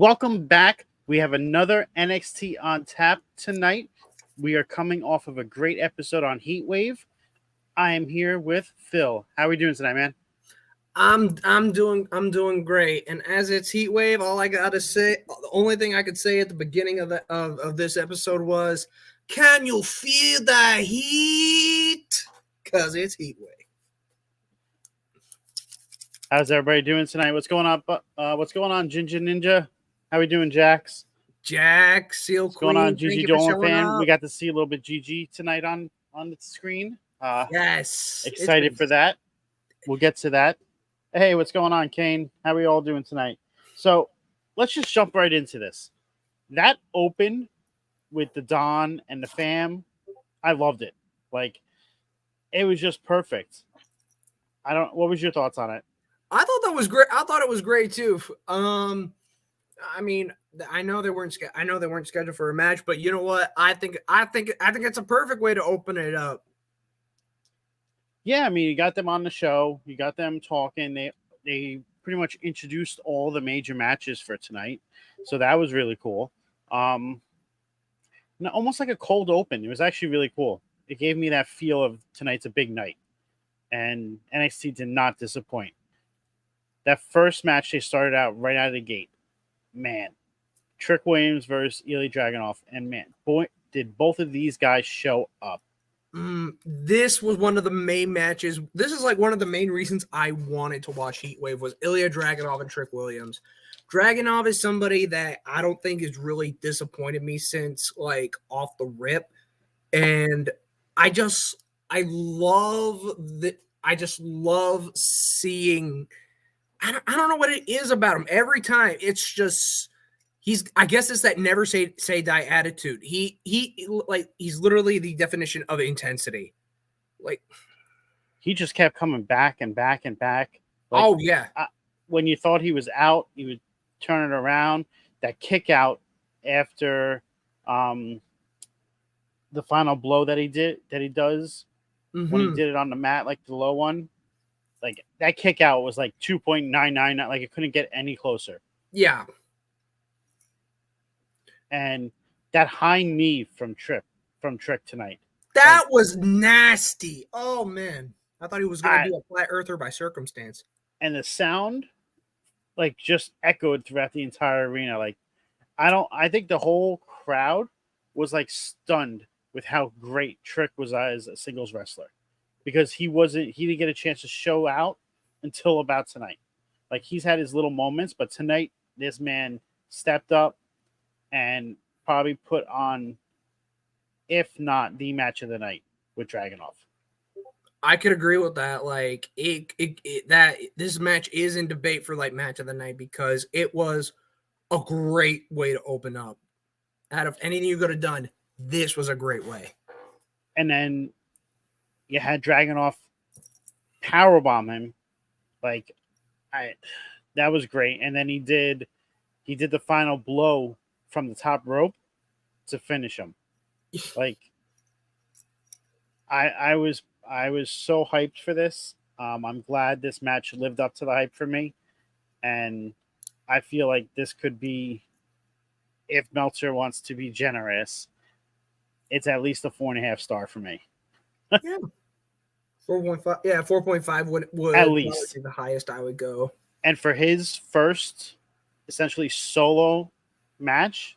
Welcome back. We have another NXT on tap tonight. We are coming off of a great episode on Heatwave. I am here with Phil. How are we doing tonight, man? I'm doing great. And as it's heat wave, all I gotta say, the only thing I could say at the beginning of this episode was, "Can you feel the heat?" Because it's heat wave. How's everybody doing tonight? What's going on? What's going on, Ginger Ninja? How we doing, Jax? Jack, Seal What's Queen, going on, thank Gigi you for Dolan showing fan? up. We got to see a little bit Gigi tonight on the screen. Yes, Excited for that. We'll get to that. Hey, what's going on, Kane? How are we all doing tonight? So let's just jump right into this. That open with the Don and the fam, I loved it. Like, it was just perfect. What was your thoughts on it? I thought that was great. I thought it was great too. I mean, I know they weren't scheduled for a match, but you know what? I think it's a perfect way to open it up. Yeah, I mean, you got them on the show. You got them talking. They pretty much introduced all the major matches for tonight, so that was really cool. Almost like a cold open. It was actually really cool. It gave me that feel of tonight's a big night, and NXT did not disappoint. That first match, they started out right out of the gate. Man, Trick Williams versus Ilya Dragunov, and man, boy, did both of these guys show up. This was one of the main matches. This is like one of the main reasons I wanted to watch Heatwave was Ilya Dragunov and Trick Williams. Dragunov is somebody that I don't think has really disappointed me since like off the rip, and I just love seeing. I don't know what it is about him. Every time it's just I guess it's that never say die attitude. He's literally the definition of intensity. Like, he just kept coming back and back and back. Like, oh yeah. When you thought he was out, he would turn it around. That kick out after the final blow that he does when he did it on the mat, like the low one. Like, that kick out was like 2.999. Like, it couldn't get any closer. Yeah. And that high knee from Trick tonight. That was nasty. Oh man. I thought he was gonna do a flat earther by circumstance. And the sound like just echoed throughout the entire arena. Like, I think the whole crowd was like stunned with how great Trick was as a singles wrestler. Because he didn't get a chance to show out until about tonight. Like, he's had his little moments, but tonight this man stepped up and probably put on, if not the match of the night, with Dragunov. I could agree with that. Like, that this match is in debate for like match of the night because it was a great way to open up. Out of anything you could have done, this was a great way. And then you had Dragunov powerbomb him, like, that was great. And then he did the final blow from the top rope to finish him. Like, I was so hyped for this. I'm glad this match lived up to the hype for me, and I feel like this could be, if Meltzer wants to be generous, it's at least a 4.5 star for me. Yeah. 4.5. Yeah, 4.5 would at least be the highest I would go. And for his first, essentially solo match,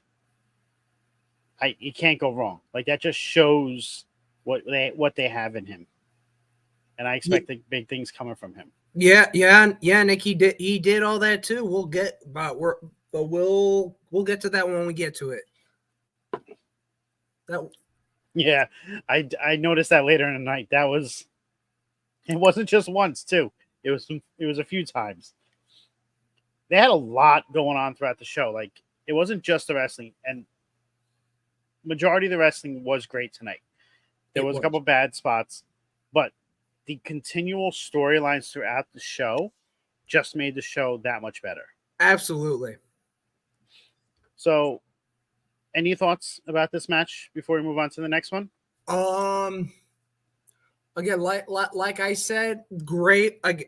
you can't go wrong. Like, that just shows what they have in him, and I expect big things coming from him. Yeah, Nick, he did all that too. We'll get to that when we get to it. Yeah, I noticed that later in the night. It wasn't just once too. It was a few times. They had a lot going on throughout the show. Like, it wasn't just the wrestling, and majority of the wrestling was great tonight. There was a couple bad spots, but the continual storylines throughout the show just made the show that much better. Absolutely. So, any thoughts about this match before we move on to the next one? Again, like I said, great. I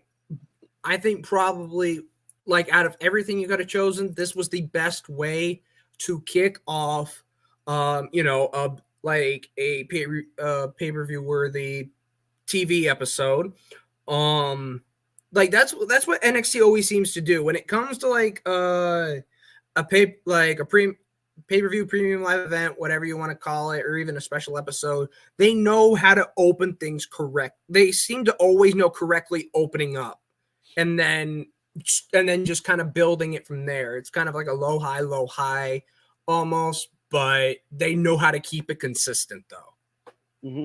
think probably like out of everything you could have chosen, this was the best way to kick off, like a pay-per-view worthy TV episode. Like that's what NXT always seems to do when it comes to like a pay-per-view premium live event, whatever you want to call it, or even a special episode. They know how to open things correct. They seem to always know correctly opening up, and then just kind of building it from there. It's kind of like a low high almost, but they know how to keep it consistent though. Mm-hmm.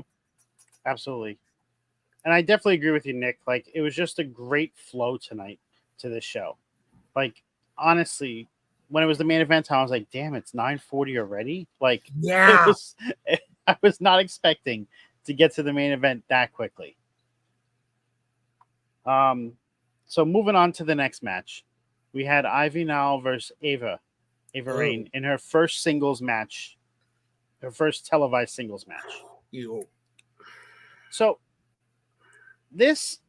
Absolutely. And I definitely agree with you, Nick. Like, it was just a great flow tonight to this show. Like, honestly, when it was the main event, I was like, damn, it's 9:40 already. Like, Yeah. I was not expecting to get to the main event that quickly. So moving on to the next match, we had Ivy Nile versus Ava Raine in her first singles match, her first televised singles match. So this,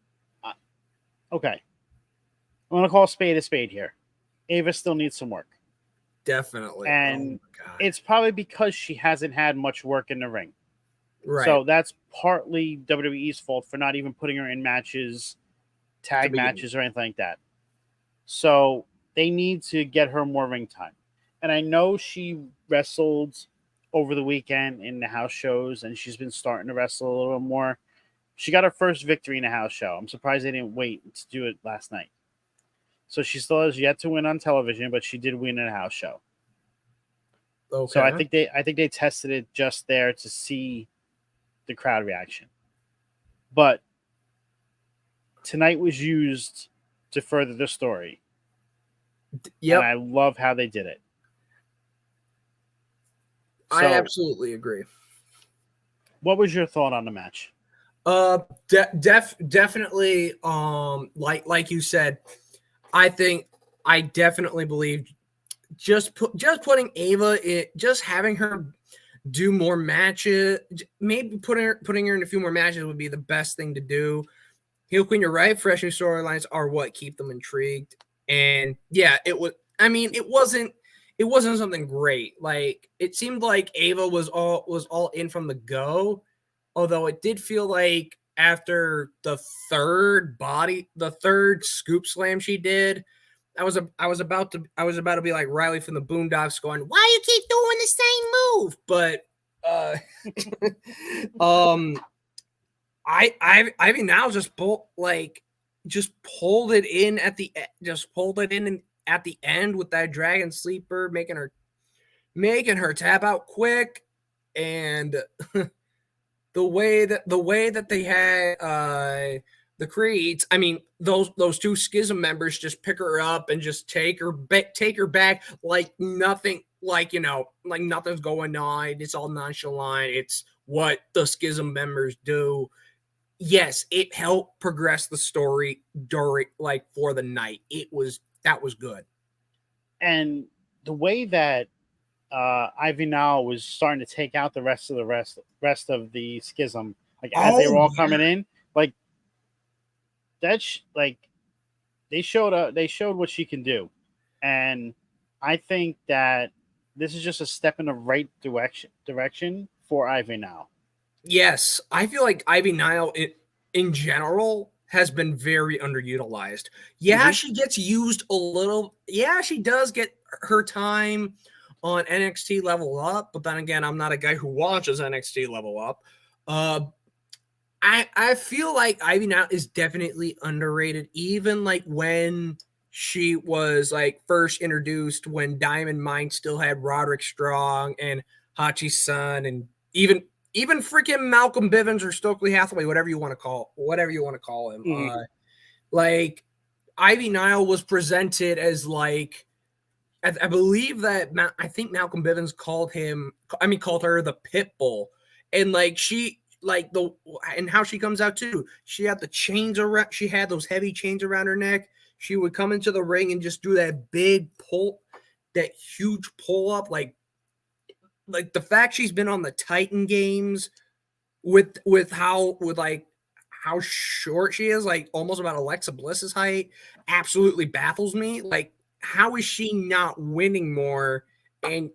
okay, I'm gonna call a spade here. Ava still needs some work. Definitely. And it's probably because she hasn't had much work in the ring. Right. So that's partly WWE's fault for not even putting her in matches, tag matches, or anything like that. So they need to get her more ring time. And I know she wrestled over the weekend in the house shows, and she's been starting to wrestle a little more. She got her first victory in a house show. I'm surprised they didn't wait to do it last night. So she still has yet to win on television, but she did win in a house show. Okay. So I think they tested it just there to see the crowd reaction. But tonight was used to further the story. Yep. And I love how they did it. So, I absolutely agree. What was your thought on the match? Definitely. Like you said, I definitely believe just putting Ava, just having her do more matches, maybe putting her in a few more matches would be the best thing to do. Heel Queen, you're right. Fresh new storylines are what keep them intrigued. And yeah, it was. I mean, it wasn't something great. Like it seemed like Ava was all in from the go. Although it did feel like after the third scoop slam she did, I was about to be like Riley from the Boondocks going, "Why you keep doing the same move?" But I mean now just pulled it in at the end with that Dragon Sleeper, making her tap out quick, and the way that they had the Creeds, I mean those two Schism members just pick her up and just take her back like nothing, like nothing's going on. It's all nonchalant. It's what the Schism members do. Yes, it helped progress the story during for the night. That was good. And the way that Ivy Nile was starting to take out the rest of the Schism, like as they were all coming in, like that's like they showed what she can do, and I think that this is just a step in the right direction for Ivy Nile. Yes, I feel like Ivy Nile in general has been very underutilized. Yeah, she gets used a little. Yeah, she does get her time on NXT Level Up, but then again, I'm not a guy who watches NXT Level Up. I feel like Ivy Nile is definitely underrated, even like when she was like first introduced, when Diamond Mine still had Roderick Strong and Hachi's son, and even freaking Malcolm Bivens or Stokely Hathaway, whatever you want to call him. Mm-hmm. Like Ivy Nile was presented as like, I believe that I think Malcolm Bivens called her the pit bull, and like and how she comes out too. She had the chains around. She had those heavy chains around her neck. She would come into the ring and just do that big pull, that huge pull up, like the fact she's been on the Titan games with how short she is, like almost about Alexa Bliss's height, absolutely baffles me. Like, how is she not winning more? And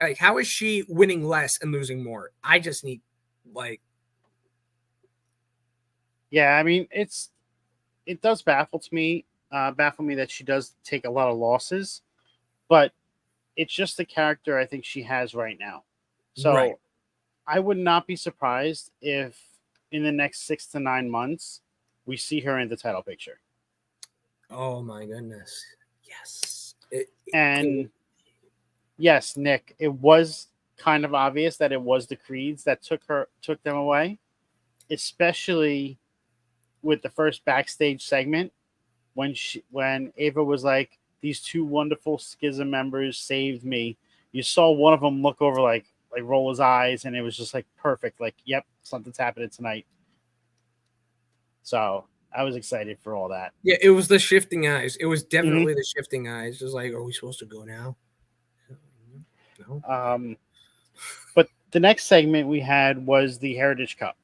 like, how is she winning less and losing more? I just need, like, Yeah, I mean, it does baffle me that she does take a lot of losses, but it's just the character I think she has right now. right. So I would not be surprised if in the next 6 to 9 months we see her in the title picture. Oh my goodness. Yes. And yes, Nick, it was kind of obvious that it was the Creeds that took them away, especially with the first backstage segment when Ava was like, "These two wonderful Schism members saved me." You saw one of them look over, like roll his eyes, and it was just like perfect. Like, yep, something's happening tonight. So I was excited for all that. Yeah, it was the shifting eyes. It was Mhm. definitely the shifting eyes. Just like, are we supposed to go now? No. But the next segment we had was the Heritage Cup.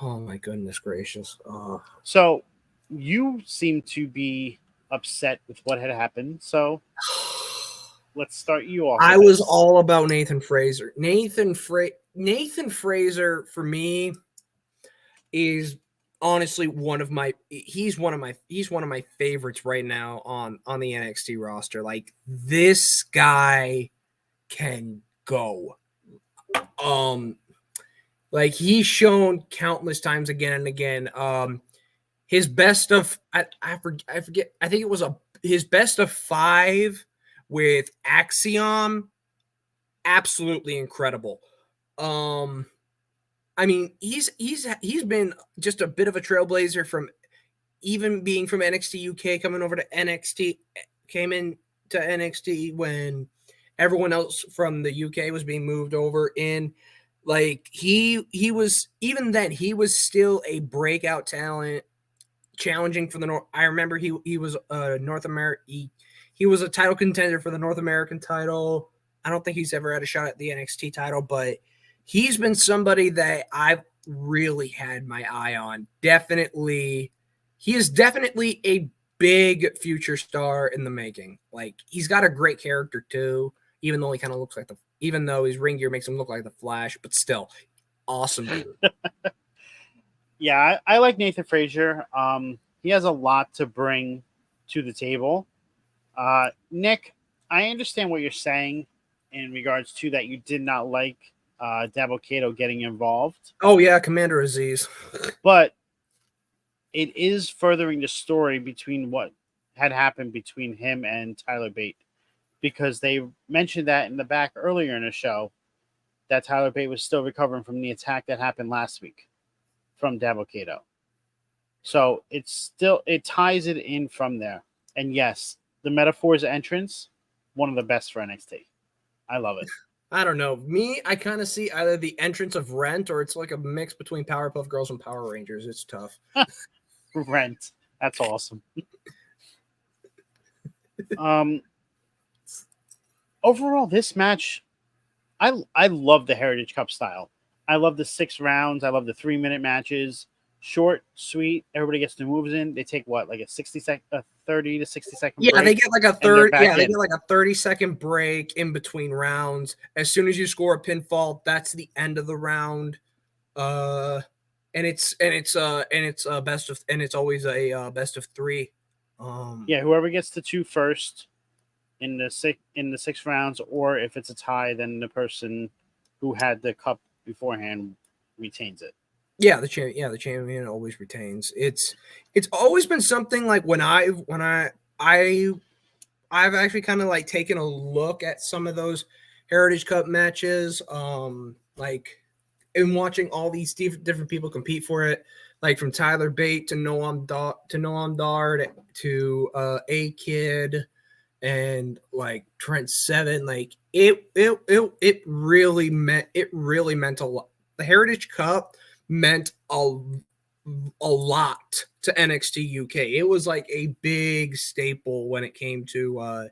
Oh my goodness gracious. So you seem to be upset with what had happened. So let's start you off I with was this. all about Nathan Fraser. Nathan Fraser for me is honestly one of my favorites right now on the NXT roster. Like, this guy can go. Like, he's shown countless times again and again. His best of I forget, I think it was his best of 5 with Axiom, absolutely incredible. Um I mean, he's been just a bit of a trailblazer from even being from NXT UK, coming over to NXT, came in to NXT when everyone else from the UK was being moved over in. Like, he was, even then he was still a breakout talent, challenging for the North. I remember he was a North America, he was a title contender for the North American title. I don't think he's ever had a shot at the NXT title, but he's been somebody that I've really had my eye on. Definitely, he is definitely a big future star in the making. Like, he's got a great character too, even though he kind of looks like even though his ring gear makes him look like the Flash, but still, awesome dude. Yeah, I like Nathan Frazier. He has a lot to bring to the table. Nick, I understand what you're saying in regards to that you did not like Dabo Kato getting involved, Oh yeah, Commander Aziz. but it is furthering the story between what had happened between him and Tyler Bate, because they mentioned that in the back earlier in the show that Tyler Bate was still recovering from the attack that happened last week from Dabo Kato. So it ties it in from there. And yes, the Metaphors entrance, one of the best for NXT. I love it. I don't know. Me, I kind of see either the entrance of Rent, or it's like a mix between Powerpuff Girls and Power Rangers. It's tough. Rent. That's awesome. Um, Overall, this match, I love the Heritage Cup style. I love the 6 rounds. I love the 3 minute matches. Short, sweet. Everybody gets their moves in. They take what, like a 30 to 60 second Yeah, they break, get like a and they're third. back Yeah, they in. get like a 30-second break in between rounds. As soon as you score a pinfall, that's the end of the round. Uh, and it's best of, and it's always a best of 3. Yeah, whoever gets the two first in the 6 rounds, or if it's a tie, then the person who had the cup beforehand retains it. Yeah, the champion always retains. It's always been something like I I've actually kind of like taken a look at some of those Heritage Cup matches, like in watching all these different people compete for it, like from Tyler Bate to Noam Dar to A Kid and like Trent Seven. Like, it really meant a lot. The Heritage Cup meant a lot to NXT UK. It was like a big staple when it came to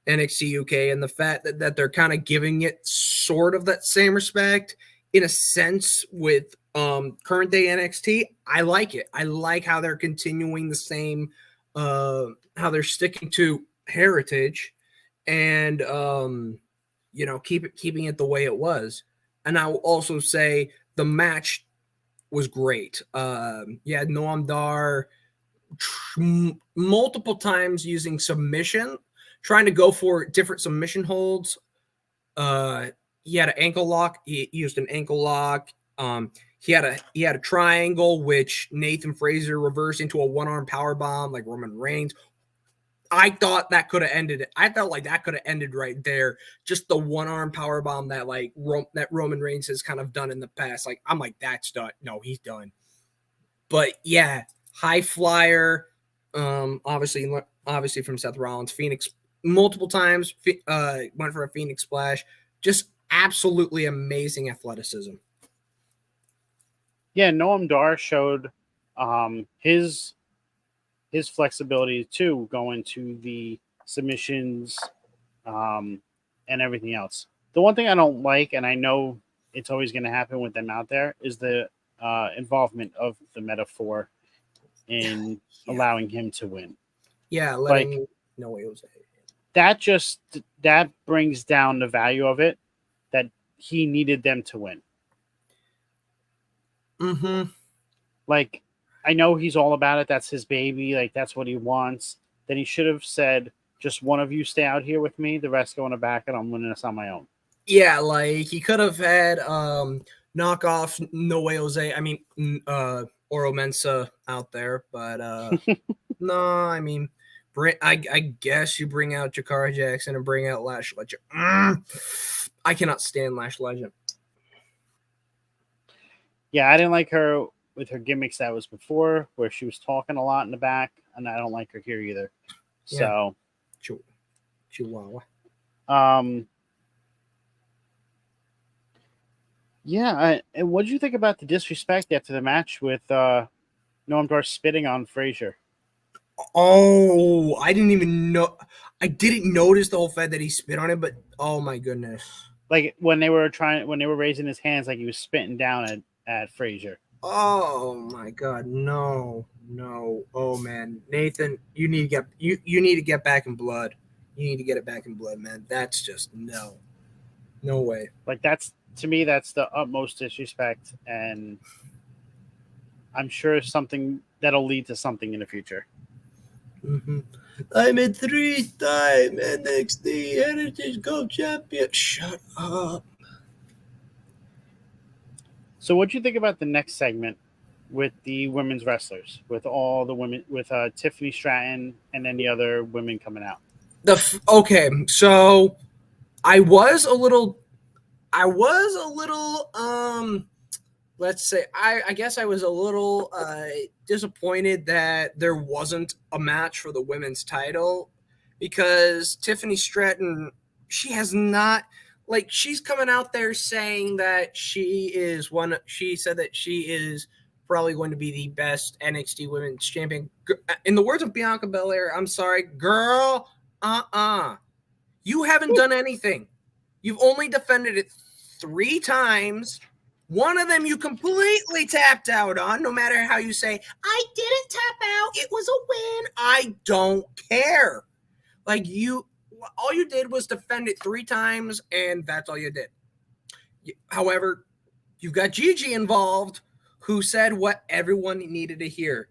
NXT UK, and the fact that they're kind of giving it sort of that same respect in a sense with current day NXT. I like it. I like how they're continuing the same, how they're sticking to heritage, and keeping it the way it was. And I will also say the match was great. Noam Dar multiple times using submission, trying to go for different submission holds. He had an ankle lock. He used an ankle lock. He had a triangle, which Nathan Fraser reversed into a one-arm power bomb like Roman Reigns. I thought that could have ended it. I felt like that could have ended right there. Just the one-arm power bomb that that Roman Reigns has kind of done in the past. Like, I'm like, that's done. No, he's done. But yeah, high flyer. Obviously from Seth Rollins, Phoenix multiple times. Went for a Phoenix splash. Just absolutely amazing athleticism. Yeah, Noam Dar showed his flexibility too, going to the submissions and everything else. The one thing I don't like, and I know it's always going to happen with them out there, is the involvement of the Metaphor in allowing him to win. Yeah, letting no way it was. That brings down the value of it. That he needed them to win. Mm-hmm. Like, I know he's all about it. That's his baby. Like, that's what he wants. Then he should have said, just one of you stay out here with me. The rest go in the back, and I'm winning this on my own. Yeah, like, he could have had knockoff No Way Jose. I mean, Oro Mensa out there. But no, I mean, I guess you bring out Jakara Jackson and bring out Lash Legend. I cannot stand Lash Legend. Yeah, I didn't like her with her gimmicks that was before, where she was talking a lot in the back, and I don't like her here either. So, Chihuahua. Yeah, and what did you think about the disrespect after the match with Noam Dar spitting on Frazier? Oh, I didn't even know. I didn't notice the whole fact that he spit on it, but oh my goodness! Like when they were raising his hands, like he was spitting down at Frazier. Oh my God, no. Oh man, Nathan, you need to get back in blood. You need to get it back in blood, man. That's just no way. Like, that's, to me, that's the utmost disrespect, and I'm sure something that'll lead to something in the future. Mm-hmm. I'm a 3-time NXT Heritage Cup champion. Shut up. So, what do you think about the next segment with the women's wrestlers, with all the women, with Tiffany Stratton and then the other women coming out? Okay, so I was a little let's say I guess I was a little disappointed that there wasn't a match for the women's title, because Tiffany Stratton, she has not, like, she's coming out there saying that she said that she is probably going to be the best NXT women's champion. In the words of Bianca Belair, I'm sorry, girl, you haven't done anything. You've only defended it 3 times. One of them you completely tapped out on, no matter how you say, I didn't tap out, it was a win. I don't care. Like, all you did was defend it 3 times, and that's all you did. However, you've got Gigi involved, who said what everyone needed to hear.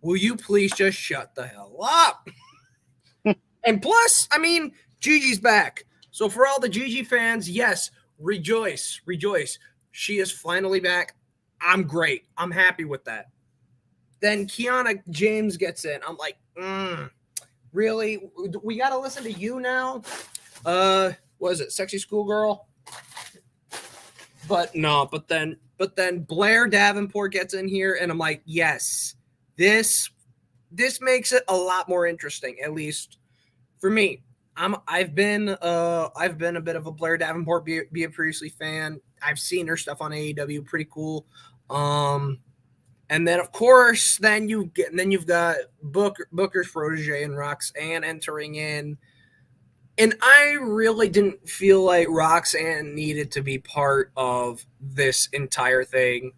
Will you please just shut the hell up? And plus, I mean, Gigi's back. So for all the Gigi fans, yes, rejoice. She is finally back. I'm great. I'm happy with that. Then Kiana James gets in. I'm like, really? We got to listen to you now? What is it, Sexy Schoolgirl? But no, but then Blair Davenport gets in here, and I'm like, yes, this makes it a lot more interesting, at least for me. I've been a bit of a Blair Davenport be a Priestley fan. I've seen her stuff on AEW, pretty cool. And then of course, you've got Booker's protege and Roxanne entering in. And I really didn't feel like Roxanne needed to be part of this entire thing.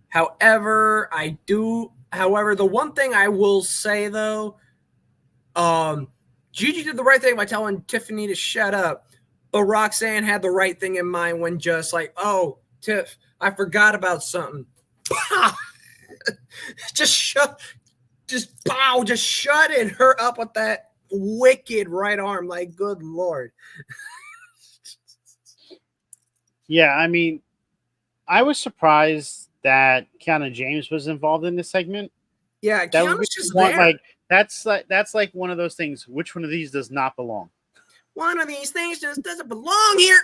However, the one thing I will say though, Gigi did the right thing by telling Tiffany to shut up, but Roxanne had the right thing in mind when just like, oh, Tiff, I forgot about something. just shutting her up with that wicked right arm. Like, good Lord. Yeah, I mean, I was surprised that Kiana James was involved in this segment. Yeah, That would be Kiana's just one there. that's like one of those things. Which one of these does not belong? One of these things just doesn't belong here.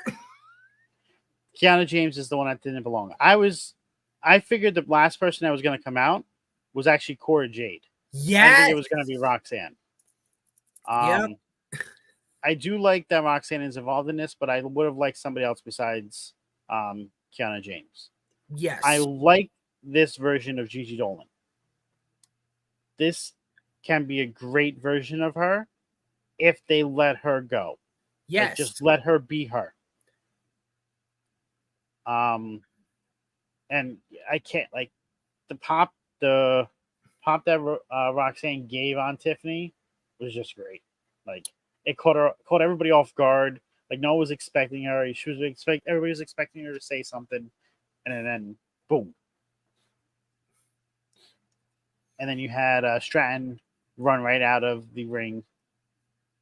Kiana James is the one that didn't belong. I figured the last person that was going to come out was actually Cora Jade. I didn't think Yeah. it was going to be Roxanne. Yep. I do like that Roxanne is involved in this, but I would have liked somebody else besides Kiana James. Yes. I like this version of Gigi Dolan. This can be a great version of her if they let her go. Yes. Like, just let her be her. And I can't like the pop that Roxanne gave on Tiffany was just great. Like, it caught everybody off guard. Like, no one was expecting her. Everybody was expecting her to say something, and then boom. And then you had Stratton run right out of the ring,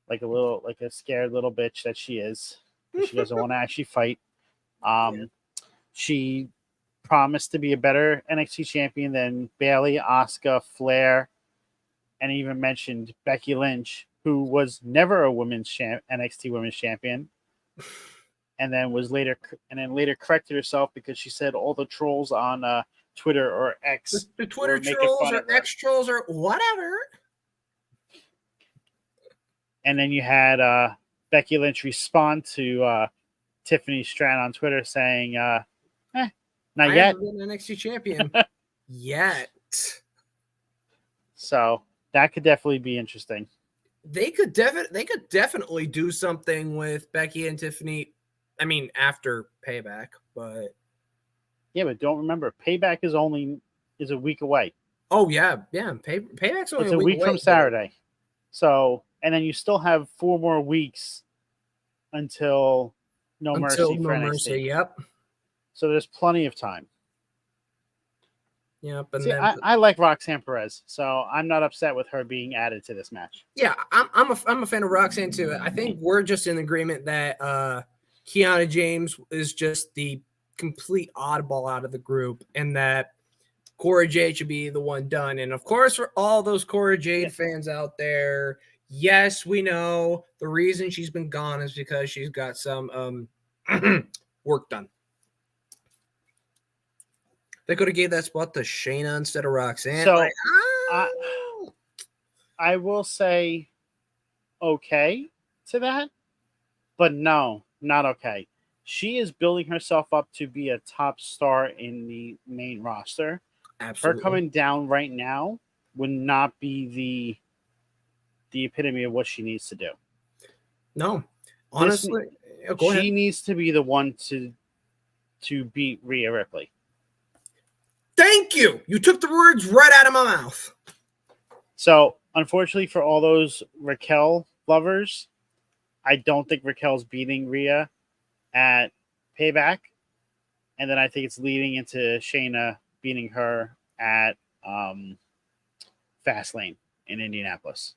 like a scared little bitch that she is. She doesn't want to actually fight. She promised to be a better NXT champion than Bayley, Asuka, Flair, and even mentioned Becky Lynch, who was never a NXT Women's Champion, and then later corrected herself because she said all the trolls on Twitter or X, the Twitter were making trolls fun or of her. X trolls or whatever. And then you had Becky Lynch respond to Tiffany Stratton on Twitter saying, "Not I yet." haven't been an NXT champion yet. So that could definitely be interesting. They could definitely do something with Becky and Tiffany. I mean, after Payback, but yeah, but don't remember, Payback is a week away. Oh yeah. Payback's only It's a week away, from Saturday. So, and then you still have 4 more weeks until No Mercy for NXT. Yep. So there's plenty of time. Yep. And See, then I like Roxanne Perez, so I'm not upset with her being added to this match. yeah, I'm a fan of Roxanne too. I think we're just in agreement that Kiana James is just the complete oddball out of the group, and that Cora Jade should be the one done. And of course, for all those Cora Jade fans out there, yes, we know the reason she's been gone is because she's got some work done. They could have gave that spot to Shayna instead of Roxanne. So I will say okay to that, but no, not okay. She is building herself up to be a top star in the main roster. Absolutely. Her coming down right now would not be the epitome of what she needs to do. No, honestly, she needs to be the one to beat Rhea Ripley. Thank you. You took the words right out of my mouth. So, unfortunately for all those Raquel lovers, I don't think Raquel's beating Rhea at Payback. And then I think it's leading into Shayna beating her at Fastlane in Indianapolis.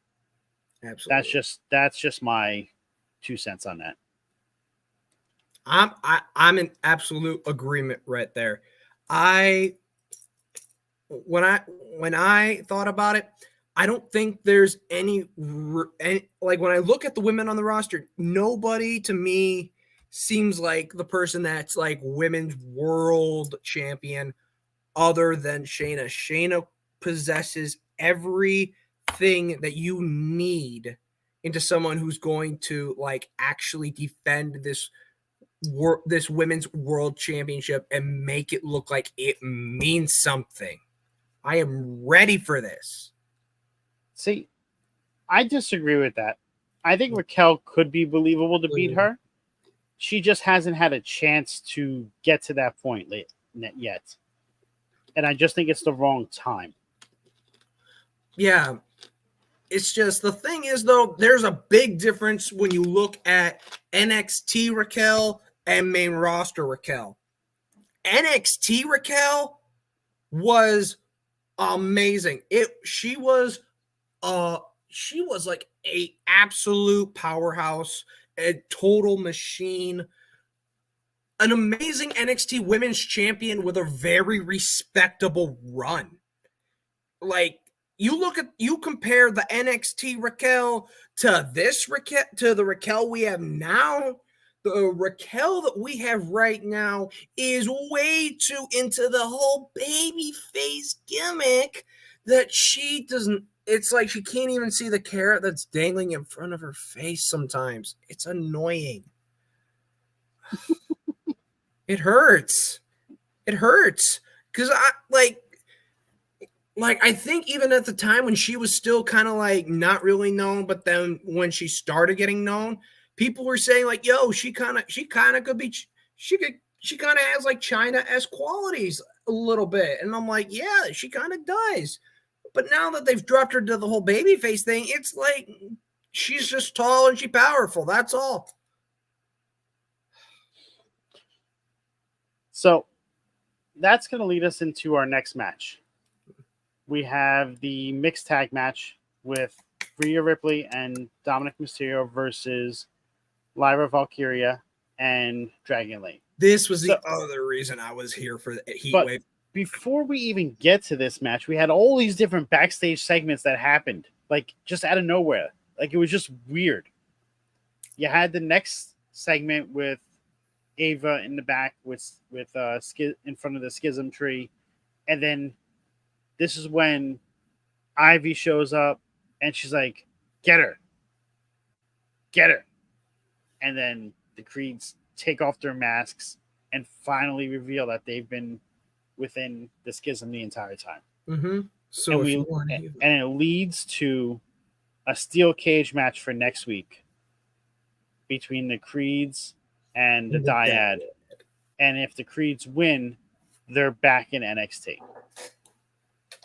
Absolutely. That's just my 2 cents on that. I'm in absolute agreement right there. When I thought about it, I don't think there's any like when I look at the women on the roster, nobody to me seems like the person that's like women's world champion other than Shayna. Shayna possesses everything that you need into someone who's going to like actually defend this women's world championship and make it look like it means something. I am ready for this. See, I disagree with that. I think Raquel could be believable to beat her. She just hasn't had a chance to get to that point yet. And I just think it's the wrong time. Yeah. It's just the thing is, though, there's a big difference when you look at NXT Raquel and main roster Raquel. NXT Raquel was amazing. She was like a absolute powerhouse, a total machine, an amazing NXT Women's Champion with a very respectable run. Like you compare the NXT Raquel to this Raquel, to the Raquel we have now. The Raquel that we have right now is way too into the whole baby face gimmick that she doesn't. It's like she can't even see the carrot that's dangling in front of her face sometimes. It's annoying. It hurts. It hurts. Because I think even at the time when she was still kind of like not really known, but then when she started getting known, people were saying like, "Yo, she kind of could be, she kind of has like China-esque qualities a little bit," and I'm like, "Yeah, she kind of does." But now that they've dropped her to the whole babyface thing, it's like she's just tall and she's powerful. That's all. So that's going to lead us into our next match. We have the mixed tag match with Rhea Ripley and Dominic Mysterio versus Lyra Valkyria and Dragon Lee. This was the other reason I was here for the Heatwave. Before we even get to this match, we had all these different backstage segments that happened, like just out of nowhere. Like it was just weird. You had the next segment with Ava in the back with in front of the schism tree, and then this is when Ivy shows up and she's like, "Get her, get her," and then the Creeds take off their masks and finally reveal that they've been within the schism the entire time. Mm-hmm. So and it leads to a steel cage match for next week between the Creeds and the Dyad. And if the Creeds win, they're back in NXT.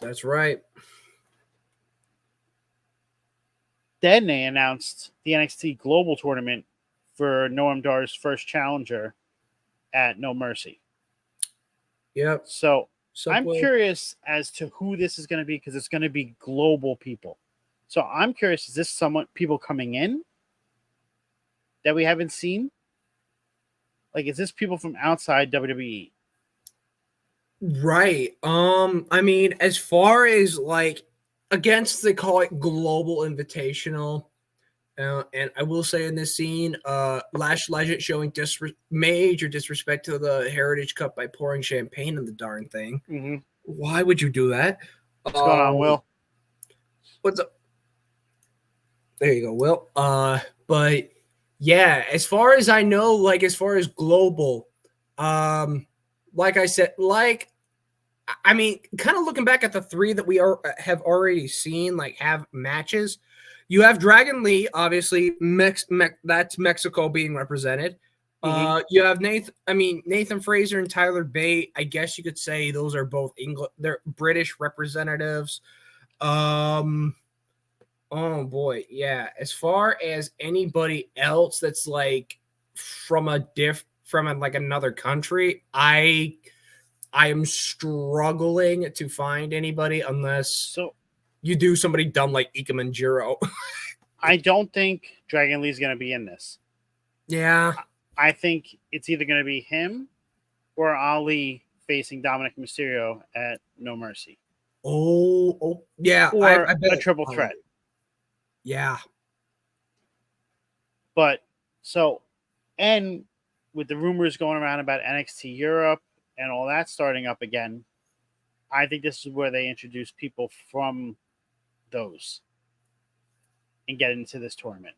That's right. Then they announced the NXT Global Tournament for Noam Dar's first challenger at No Mercy. Yep. So I'm curious as to who this is going to be because it's going to be global people. So I'm curious, is this people coming in that we haven't seen? Like, is this people from outside WWE? Right. I mean, as far as like against they call it global invitational. And I will say in this scene, Lash Legend showing major disrespect to the Heritage Cup by pouring champagne in the darn thing. Mm-hmm. Why would you do that? What's going on, Will? What's up? There you go, Will. But yeah, as far as I know, like as far as global, like I said, like I mean, kind of looking back at the three that we have already seen, like have matches. You have Dragon Lee, obviously. That's Mexico being represented. Mm-hmm. You have Nathan Fraser and Tyler Bate. I guess you could say those are both they're British representatives. Oh boy, yeah. As far as anybody else that's like from like another country, I am struggling to find anybody unless you do somebody dumb like Ika Manjiro. I don't think Dragon Lee's going to be in this. Yeah. I think it's either going to be him or Ali facing Dominic Mysterio at No Mercy. Oh yeah. Or a triple threat. Yeah. But and with the rumors going around about NXT Europe and all that starting up again, I think this is where they introduce people from those and get into this tournament.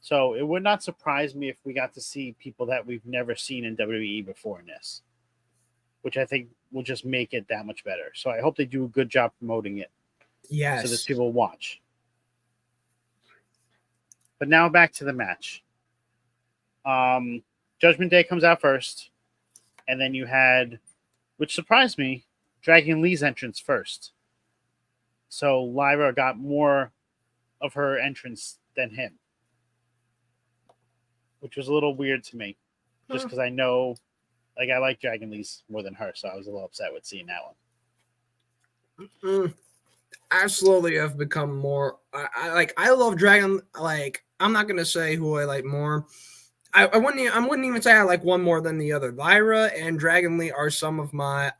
So it would not surprise me if we got to see people that we've never seen in WWE before in this, which I think will just make it that much better. So I hope they do a good job promoting it. Yes. So that people watch. But now back to the match. Judgment Day comes out first, and then you had, which surprised me, Dragon Lee's entrance first. So Lyra got more of her entrance than him, which was a little weird to me, just because I know, like, I like Dragon Lee's more than her, so I was a little upset with seeing that one. I slowly have become more. I love Dragon. Like, I'm not gonna say who I like more. I wouldn't even say I like one more than the other. Lyra and Dragon Lee are some of my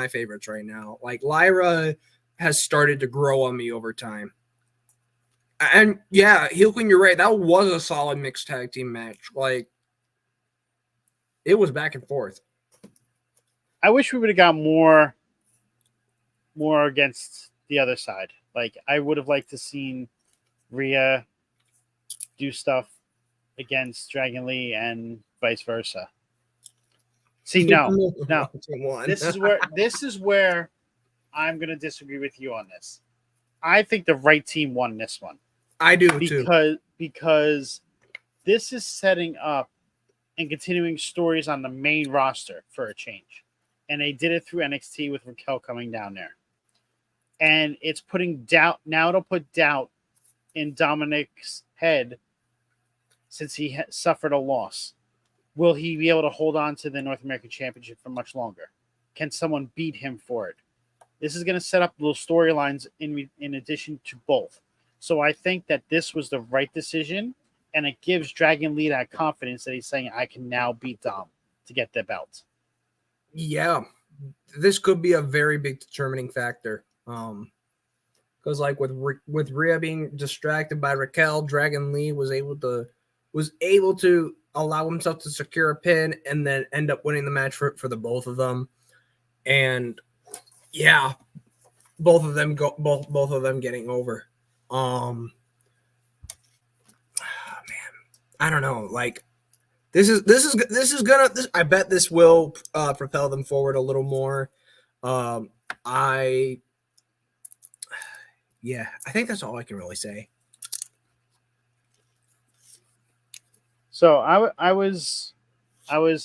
favorites right now. Like, Lyra has started to grow on me over time. And yeah, Heel Queen, you're right. That was a solid mixed tag team match. Like, it was back and forth. I wish we would have got more against the other side. Like, I would have liked to seen Rhea do stuff against Dragon Lee and vice versa. See, no. This is where I'm going to disagree with you on this. I think the right team won this one. I do too. Because this is setting up and continuing stories on the main roster for a change. And they did it through NXT with Raquel coming down there. And it's putting doubt. Now it'll put doubt in Dominic's head since he suffered a loss. Will he be able to hold on to the North American Championship for much longer? Can someone beat him for it? This is going to set up little storylines in addition to both. So I think that this was the right decision, and it gives Dragon Lee that confidence that he's saying, I can now beat Dom to get the belt. Yeah, this could be a very big determining factor. Because like with Rhea being distracted by Raquel, Dragon Lee was able to allow himself to secure a pin and then end up winning the match for the both of them. And yeah, both of them getting over. Man, I don't know. Like, this is gonna. I bet this will propel them forward a little more. I think that's all I can really say. So I was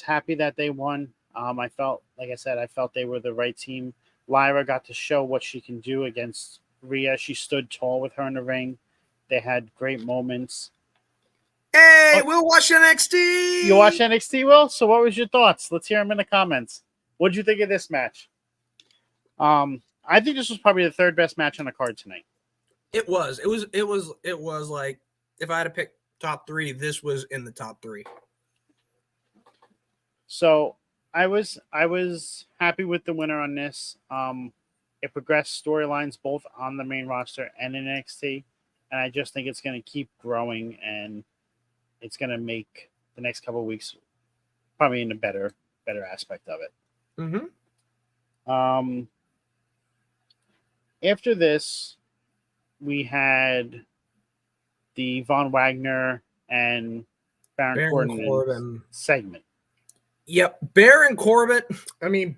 happy that they won. I felt, like I said, they were the right team. Lyra got to show what she can do against Rhea. She stood tall with her in the ring. They had great moments. Hey, we'll watch NXT. You watch NXT, Will? So what was your thoughts? Let's hear them in the comments. What did you think of this match? I think this was probably the third best match on the card tonight. It was like, if I had to pick top three, this was in the top three. So I was happy with the winner on this. It progressed storylines both on the main roster and in NXT, and I just think it's going to keep growing, and it's going to make the next couple of weeks probably in a better aspect of it. Mm-hmm. After this, we had the Von Wagner and Baron Corbin segment. Yep, Baron Corbin. I mean,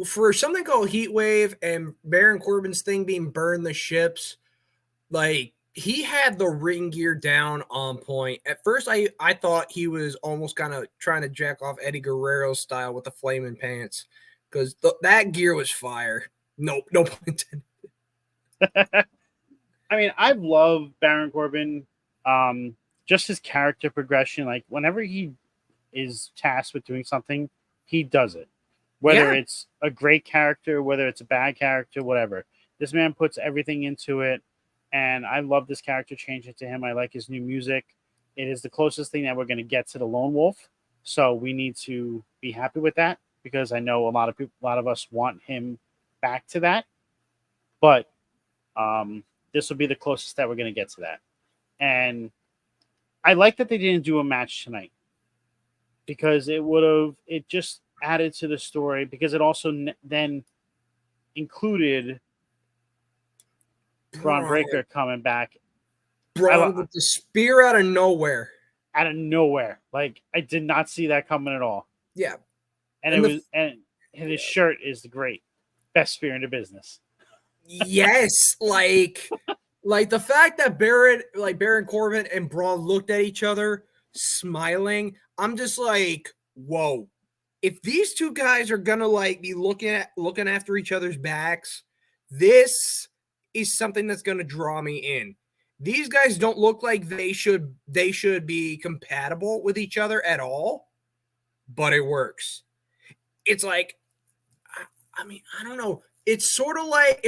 for something called Heatwave and Baron Corbin's thing being burn the ships, like, he had the ring gear down on point. At first, I thought he was almost kind of trying to jack off Eddie Guerrero style with the flaming pants, because that gear was fire. No point intended. I mean, I love Baron Corbin. Just his character progression. Like, whenever he is tasked with doing something, he does it. Whether it's a great character, whether it's a bad character, whatever. This man puts everything into it, and I love this character change into him. I like his new music. It is the closest thing that we're going to get to the Lone Wolf, so we need to be happy with that, because I know a lot of us want him back to that. But this will be the closest that we're going to get to that. And I like that they didn't do a match tonight, because it just added to the story, because it also then included Braun Breaker coming back. Braun with the spear out of nowhere. Like, I did not see that coming at all. Yeah. And his shirt is great. Best spear in the business. Yes, like, Like the fact that Baron Corbin and Braun looked at each other smiling, I'm just like, whoa. If these two guys are gonna like be looking after each other's backs, this is something that's gonna draw me in. These guys don't look like they should be compatible with each other at all, but it works. It's like I mean, I don't know. It's sort of like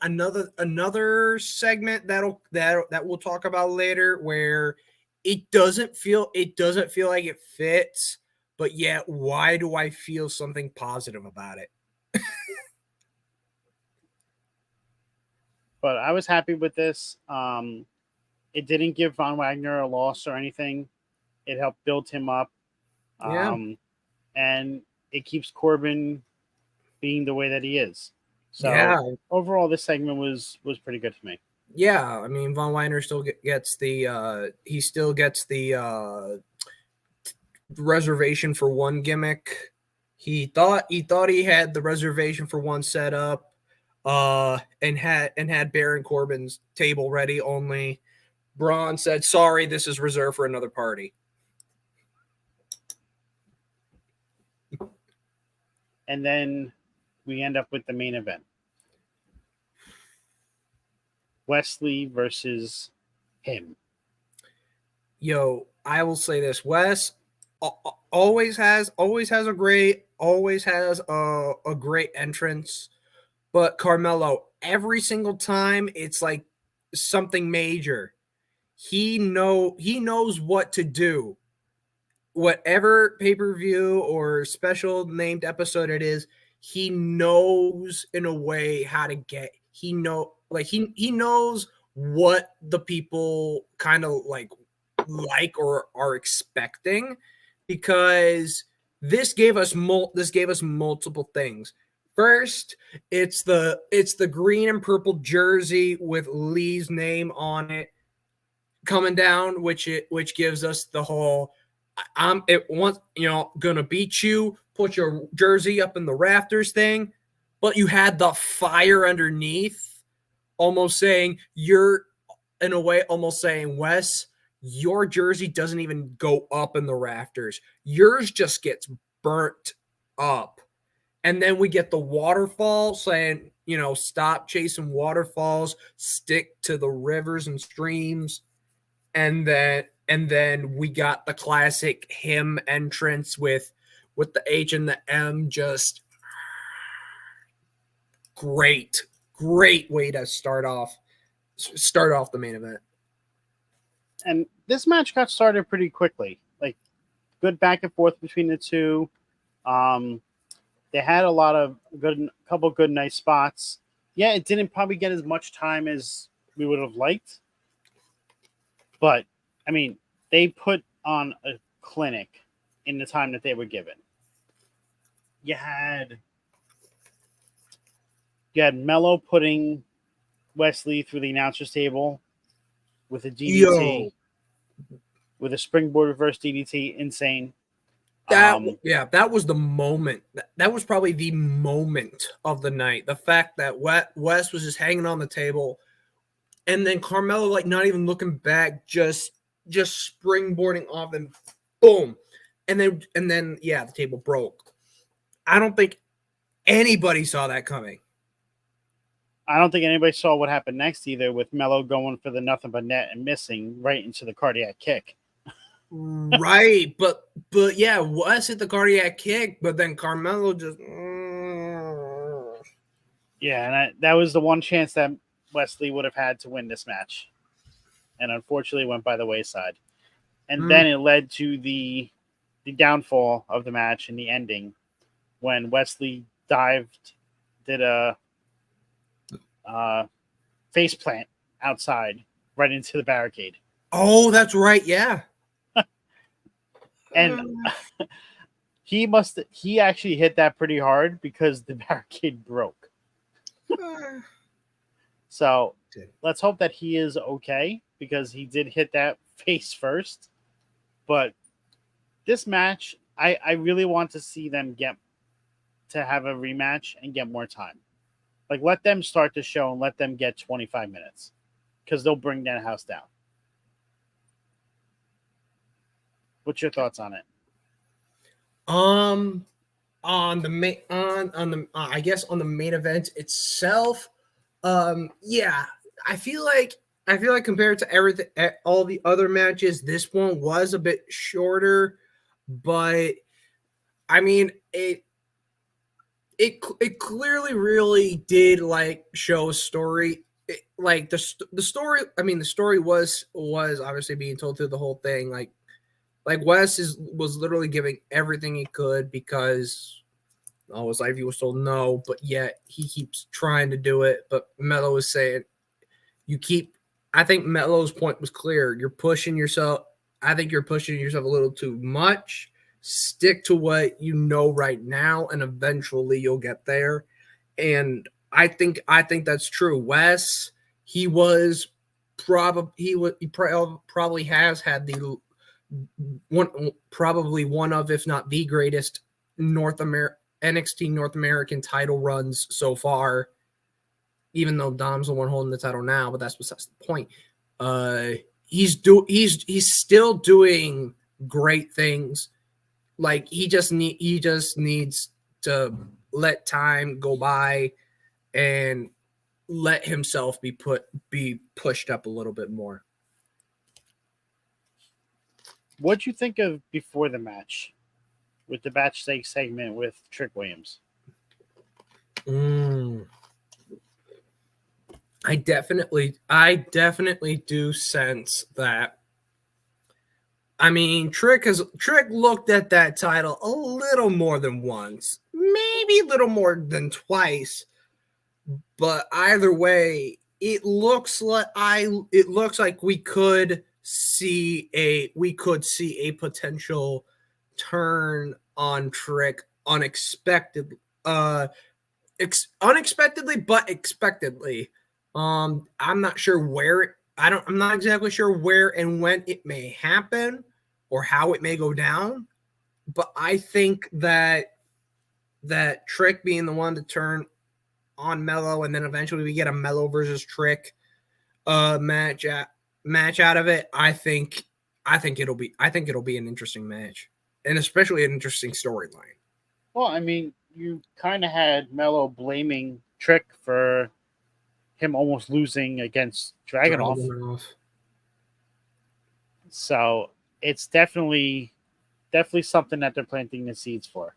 another segment that we'll talk about later where it doesn't feel like it fits, but yet why do I feel something positive about it? But I was happy with this. It didn't give Von Wagner a loss or anything. It helped build him up. Yeah. And it keeps Corbin being the way that he is. So Yeah. overall, this segment was pretty good for me. Yeah, I mean Von Weiner still gets the he still gets the reservation for one gimmick. He thought he had the reservation for one set up, and had Baron Corbin's table ready. Only Braun said, "Sorry, this is reserved for another party." And then we end up with the main event: Wesley versus him. Yo, I will say this: Wes always has a great entrance. But Carmelo, every single time it's like something major. He knows what to do. Whatever pay-per-view or special named episode it is, he knows in a way how to get. He knows what the people kind of like or are expecting, because this gave us multiple things. First, it's the green and purple jersey with Lee's name on it coming down, which gives us the whole I'm it once gonna beat you, put your jersey up in the rafters thing, but you had the fire underneath, almost saying you're in a way almost saying, Wes, your jersey doesn't even go up in the rafters. Yours just gets burnt up. And then we get the waterfall saying, stop chasing waterfalls, stick to the rivers and streams. And then we got the classic hymn entrance with the H and the M. Just great way to start off the main event. And this match got started pretty quickly. Like, good back and forth between the two. They had a lot of couple good, nice spots. Yeah, it didn't probably get as much time as we would have liked. But, I mean, they put on a clinic in the time that they were given. You had Mello putting Wesley through the announcer's table with a DDT, with a springboard reverse DDT. Insane. That was the moment. That was probably the moment of the night. The fact that Wes was just hanging on the table, and then Carmelo not even looking back, just springboarding off, and boom, and then the table broke. I don't think anybody saw that coming. I don't think anybody saw what happened next either, with Mello going for the nothing but net and missing right into the cardiac kick. Right, but yeah, Wes hit the cardiac kick, but then Carmelo just yeah, and that was the one chance that Wesley would have had to win this match, and unfortunately went by the wayside. And then it led to the downfall of the match and the ending, when Wesley did a face plant outside right into the barricade. Oh, that's right, yeah. And he actually hit that pretty hard because the barricade broke. So let's hope that he is okay, because he did hit that face first. But this match, I really want to see them get to have a rematch and get more time. Like, let them start the show and let them get 25 minutes because they'll bring that house down. What's your thoughts on it? On the main on the I guess on the main event itself, yeah, I feel like compared to everything, all the other matches, this one was a bit shorter, but I mean it clearly really did like show a story. Like the story, I mean, the story was obviously being told through the whole thing. Like Wes was literally giving everything he could because all his life he was told no, but yet he keeps trying to do it. But Mello is saying, I think Mello's point was clear. You're pushing yourself. I think you're pushing yourself a little too much. Stick to what you know right now, and eventually you'll get there. And I think that's true. Wes, he probably has had the one of, if not the greatest NXT North American title runs so far. Even though Dom's the one holding the title now, but that's besides the point. He's still doing great things. Like he just needs to let time go by and let himself be pushed up a little bit more. What'd you think of before the match with the backstage segment with Trick Williams? I definitely do sense that. I mean, Trick looked at that title a little more than once, maybe a little more than twice. But either way, it looks like we could see a potential turn on Trick unexpectedly, but expectedly. I'm not sure where I'm not exactly sure where and when it may happen or how it may go down, but I think that Trick being the one to turn on Mello, and then eventually we get a Mello versus Trick match out of it. I think it'll be an interesting match, and especially an interesting storyline. Well, I mean, you kind of had Mello blaming Trick for him almost losing against Dragunov. So it's definitely something that they're planting the seeds for.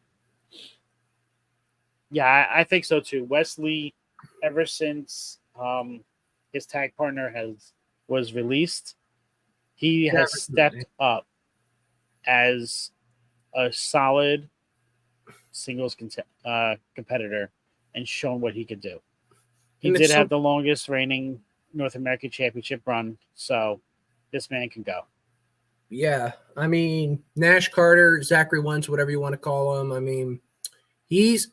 Yeah, I think so too. Wesley, ever since his tag partner was released, he has stepped up as a solid singles competitor and shown what he could do. He did have the longest reigning North American Championship run, so this man can go. Yeah, I mean, Nash Carter, Zachary Wentz, whatever you want to call him. I mean, he's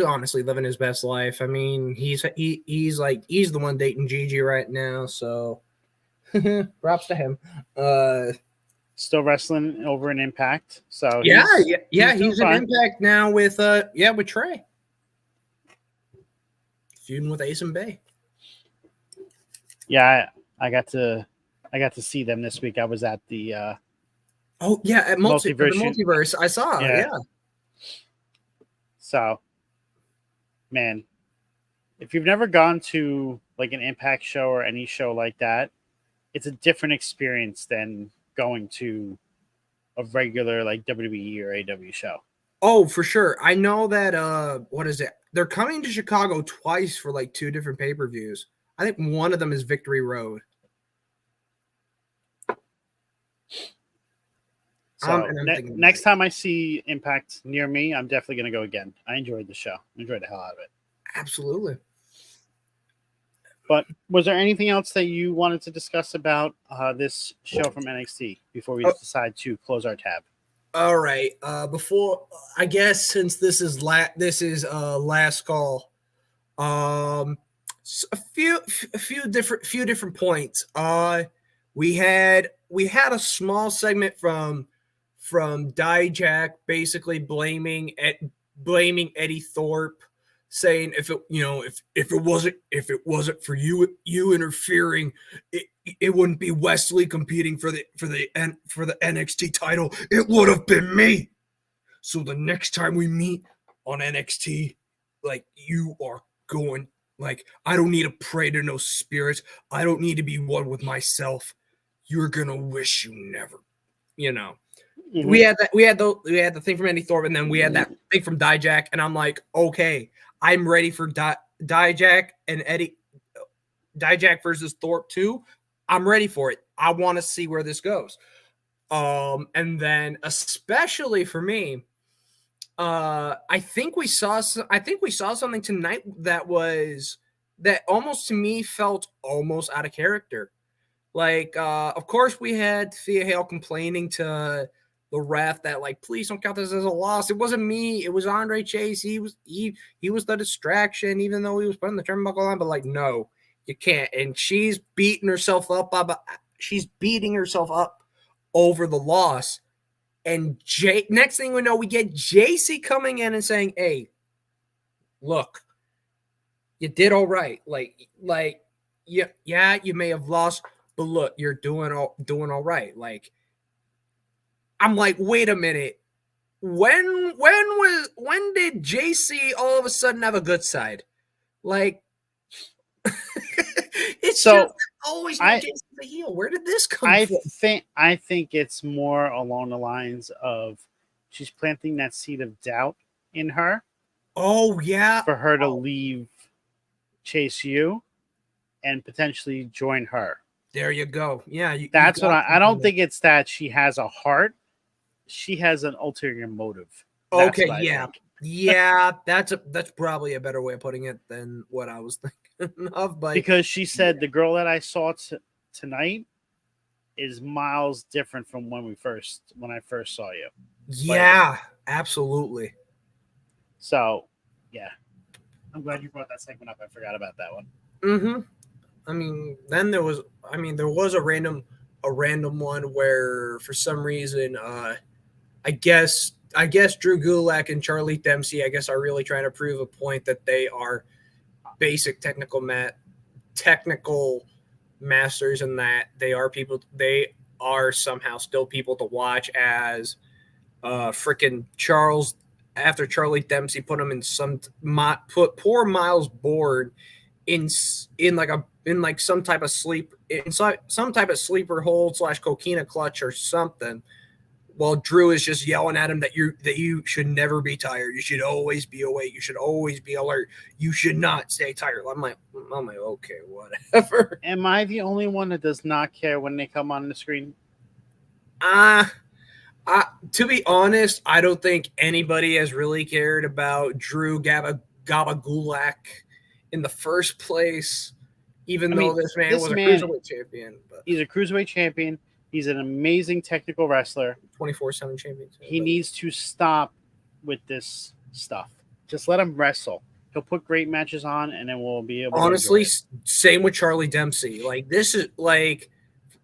honestly living his best life. I mean, he's the one dating Gigi right now, so props to him. Still wrestling over in Impact, so he's in Impact now with Trey, feuding with Ace and Bay. Yeah, I got to see them this week. I was at the at Multiverse. I saw, yeah. So, man, if you've never gone to like an Impact show or any show like that, it's a different experience than going to a regular like WWE or AW show. Oh, for sure. I know that what is it? They're coming to Chicago twice for like 2 different pay-per-views. I think one of them is Victory Road. So next time I see Impact near me, I'm definitely going to go again. I enjoyed the show. I enjoyed the hell out of it. Absolutely. But was there anything else that you wanted to discuss about this show from NXT before we decide to close our tab? All right. Before, I guess, since this is last call, a few different points. We had a small segment from Dijak basically blaming Eddie Thorpe saying if it wasn't for you interfering, it wouldn't be Wesley competing for the NXT title. It would have been me. So the next time we meet on NXT, like, you are going, like, I don't need to pray to no spirits. I don't need to be one with myself. You're gonna wish you never, you know. Mm-hmm. We had the thing from Andy Thorpe, and then we had that thing from Dijak, and I'm like, okay, I'm ready for Dijak and Eddie. Dijak versus Thorpe 2. I'm ready for it. I want to see where this goes. And then especially for me, I think we saw something tonight that almost to me felt almost out of character. Like, of course, we had Thea Hale complaining to the ref that, like, please don't count this as a loss. It wasn't me. It was Andre Chase. He was the distraction, even though he was putting the turnbuckle on. But, like, no, you can't. And she's beating herself up. She's beating herself up over the loss. And next thing we know, we get JC coming in and saying, "Hey, look, you did all right. Yeah, you may have lost, but look, you're doing all right." Like, I'm like, wait a minute. When did JC all of a sudden have a good side? Like, it's So, just always JC's the heel. Where did this come from? I think it's more along the lines of she's planting that seed of doubt in her. Oh yeah, for her to leave Chase U and potentially join her. There you go. Yeah, that's what I don't think it's that she has a heart. She has an ulterior motive. That's okay, yeah. That's probably a better way of putting it than what I was thinking of. But because she said the girl that I saw tonight is miles different from when I first saw you. Yeah, absolutely. So, yeah, I'm glad you brought that segment up. I forgot about that one. Mm-hmm. I mean, then there was a random one where for some reason, I guess Drew Gulak and Charlie Dempsey, I guess, are really trying to prove a point that they are basic technical masters, and that they are somehow still people to watch, as freaking Charles, after Charlie Dempsey put him in put poor Miles Bourne in some type of sleeper hold / coquina clutch or something, while Drew is just yelling at him that you should never be tired. You should always be awake. You should always be alert. You should not stay tired. I'm like, okay, whatever. Am I the only one that does not care when they come on the screen? To be honest, I don't think anybody has really cared about Drew Gulak in the first place, even though this man was a cruiserweight champion. But he's a cruiserweight champion. He's an amazing technical wrestler. 24/7 champion. He needs to stop with this stuff. Just let him wrestle. He'll put great matches on, and then we'll be able. Honestly, same with Charlie Dempsey. Like, this is like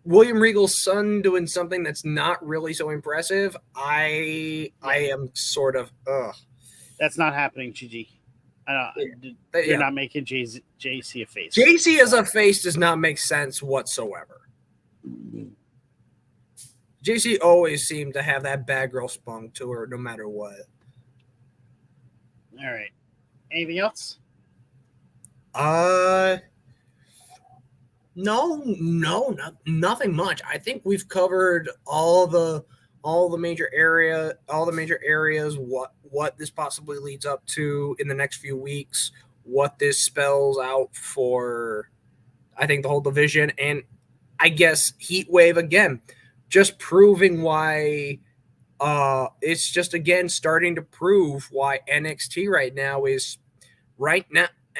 William Regal's son doing something that's not really so impressive. I am sort of That's not happening, GG. You're not making JC a face. JC as a face does not make sense whatsoever. JC always seemed to have that bad girl spunk to her, no matter what. All right. Anything else? No, nothing much. I think we've covered all the major areas. What this possibly leads up to in the next few weeks. What this spells out for, I think, the whole division, and I guess Heatwave again, just proving why. It's just again starting to prove why NXT right now is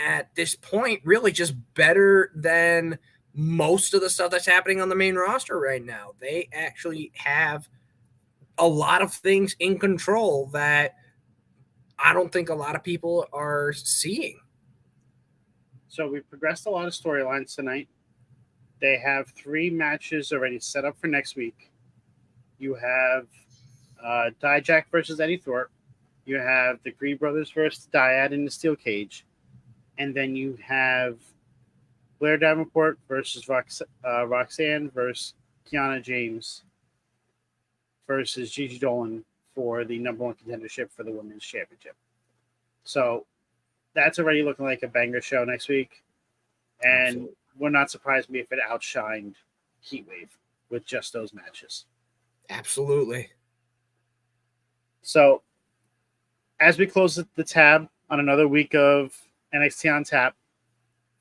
at this point really just better than most of the stuff that's happening on the main roster right now. They actually have a lot of things in control that I don't think a lot of people are seeing. So we've progressed a lot of storylines tonight. They have 3 matches already set up for next week. You have Dijak versus Eddie Thorpe. You have the Creed brothers versus Dyad in the steel cage, and then you have Blair Davenport versus Roxanne versus Kiana James versus Gigi Dolan for the number one contendership for the women's championship. So that's already looking like a banger show next week, and Absolutely. would not surprise me if it outshined Heatwave with just those matches. Absolutely. So as we close the tab on another week of NXT on Tap,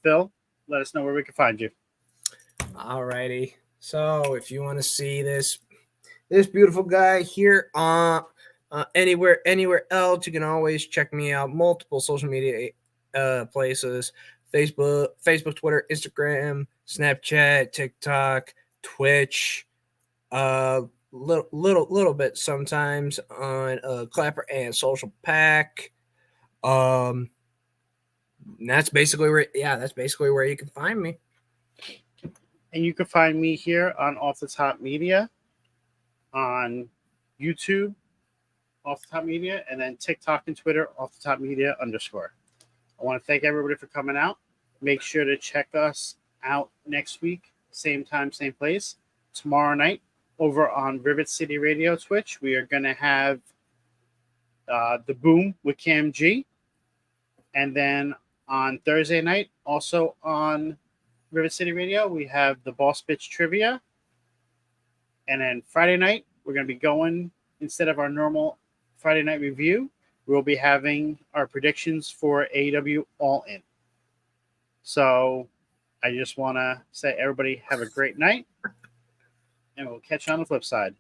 Phil, let us know where we can find you. Alrighty. So if you want to see this beautiful guy here anywhere else, you can always check me out. Multiple social media places: Facebook, Twitter, Instagram, Snapchat, TikTok, Twitch. Little bit sometimes on Clapper and Social Pack. That's basically where you can find me. And you can find me here on Off the Top Media, on YouTube, Off the Top Media, and then TikTok and Twitter, Off the Top Media _. I want to thank everybody for coming out. Make sure to check us out next week, same time, same place. Tomorrow night, over on Rivet City Radio Twitch, we are going to have The Boom with Cam G. And then on Thursday night, also on Rivet City Radio, we have the Boss Bitch Trivia. And then Friday night, we're going to be going, instead of our normal Friday night review, we'll be having our predictions for AEW All In. So I just want to say, everybody have a great night, and we'll catch you on the flip side.